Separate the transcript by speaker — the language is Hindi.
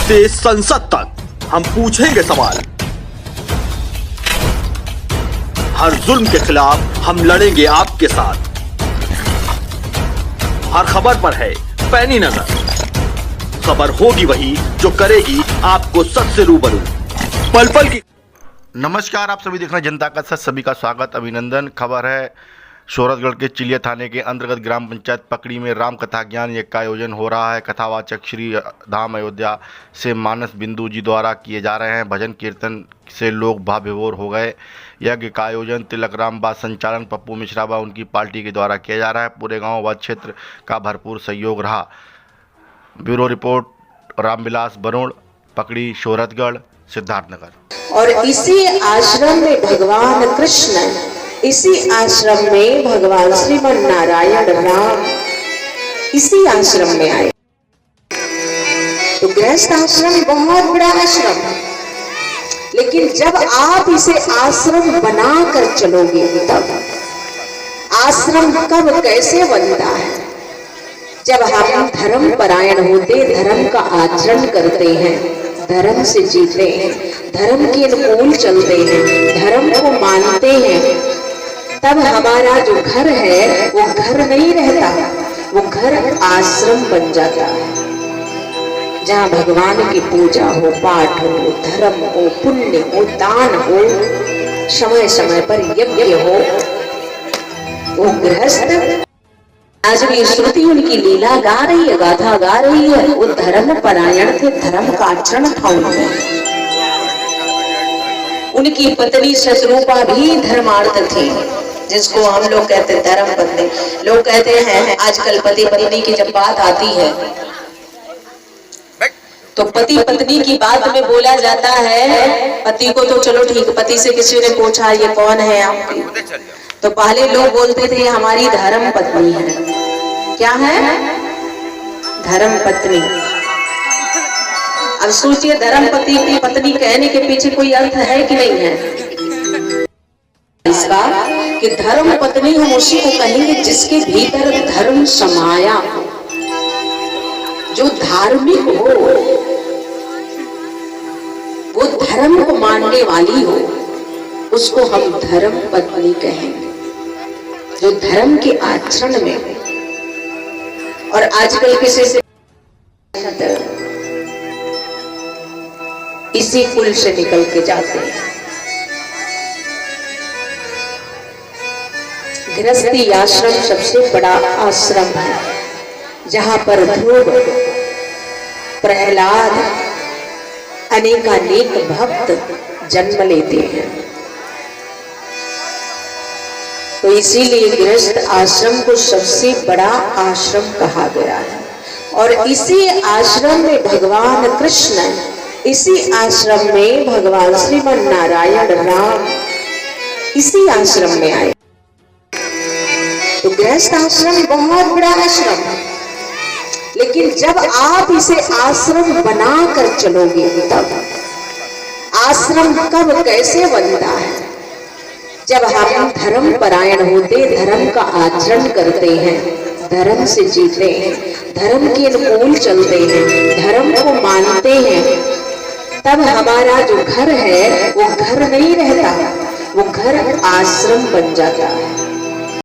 Speaker 1: से संसद तक हम पूछेंगे सवाल। हर जुल्म के खिलाफ हम लड़ेंगे आपके साथ। हर खबर पर है पैनी नजर। खबर होगी वही जो करेगी आपको सच से रूबरू। पल पल की
Speaker 2: नमस्कार, आप सभी देख रहे हैं जनता का सच। सभी का स्वागत, अभिनंदन। खबर है शोहरतगढ़ के चिलिया थाने के अंतर्गत ग्राम पंचायत पकड़ी में राम कथा ज्ञान यज्ञ का आयोजन हो रहा है। कथावाचक श्री धाम अयोध्या से मानस बिंदु जी द्वारा किए जा रहे हैं। भजन कीर्तन से लोग भाव विभोर हो गए। यज्ञ का आयोजन तिलक राम व संचालन पप्पू मिश्रा व उनकी पार्टी के द्वारा किया जा रहा है। पूरे गाँव व क्षेत्र का भरपूर सहयोग रहा। ब्यूरो रिपोर्ट रामविलास बरुण, पकड़ी, शोहरतगढ़, सिद्धार्थनगर।
Speaker 3: और इसी आश्रम में भगवान कृष्ण, इसी आश्रम में भगवान श्रीमन नारायण राम इसी आश्रम में आए। तो गृहस्थ आश्रम बहुत बड़ा आश्रम है, लेकिन जब आप इसे आश्रम बनाकर चलोगे तब आश्रम कब कैसे बनता है? जब हम धर्म परायण होते, धर्म का आचरण करते हैं, धर्म से जीते हैं, धर्म के अनुकूल चलते हैं, धर्म को मानते हैं, तब हमारा जो घर है वो घर नहीं रहता, वो घर आश्रम बन जाता है। जहाँ भगवान की पूजा हो, पाठ हो, धर्म हो, पुण्य हो, दान हो, समय समय पर यज्ञ हो, वो गृहस्थ। आज भी श्रुति उनकी लीला गा रही है, गाथा गा रही है। वो धर्म परायण थे, धर्म का आचरण था उनमें। उनकी पत्नी शतरूपा भी धर्मार्थ थी, जिसको हम लोग कहते हैं धर्म पत्नी। लोग कहते हैं आजकल पति पत्नी की जब बात आती है तो पति पत्नी की बात में बोला जाता है, पति को तो चलो ठीक, पति से किसी ने पूछा ये कौन है आपकी, तो पहले लोग बोलते थे हमारी धर्म पत्नी है। क्या है? धर्म पत्नी। अब सोचिए, धर्म पति की पत्नी कहने के पीछे कोई अर्थ है कि नहीं है इसका? कि धर्म पत्नी हम उसी को कहेंगे जिसके भीतर धर्म समाया हो, जो धार्मिक हो, वो धर्म को मानने वाली हो, उसको हम धर्म पत्नी कहेंगे। जो धर्म के आचरण में हो। और आजकल किसी से इसी कुल से निकल के जाते हैं। गृहस्थी आश्रम सबसे बड़ा आश्रम है, जहां पर ध्रुव, प्रहलाद, अनेकानेक भक्त जन्म लेते हैं। तो इसीलिए गृहस्थ आश्रम को सबसे बड़ा आश्रम कहा गया है। और इसी आश्रम में भगवान कृष्ण, इसी आश्रम में भगवान श्रीमन नारायण राम इसी आश्रम में आए। तो गृहस्थ आश्रम बहुत बड़ा आश्रम है, लेकिन जब आप इसे आश्रम बनाकर चलोगे तब आश्रम कब कैसे बनता है? जब हम धर्म परायण होते, धर्म का आचरण करते हैं, धर्म से जीते हैं, धर्म के अनुकूल चलते हैं, धर्म को मानते हैं, तब हमारा जो घर है वो घर नहीं रहता, वो घर आश्रम बन जाता है।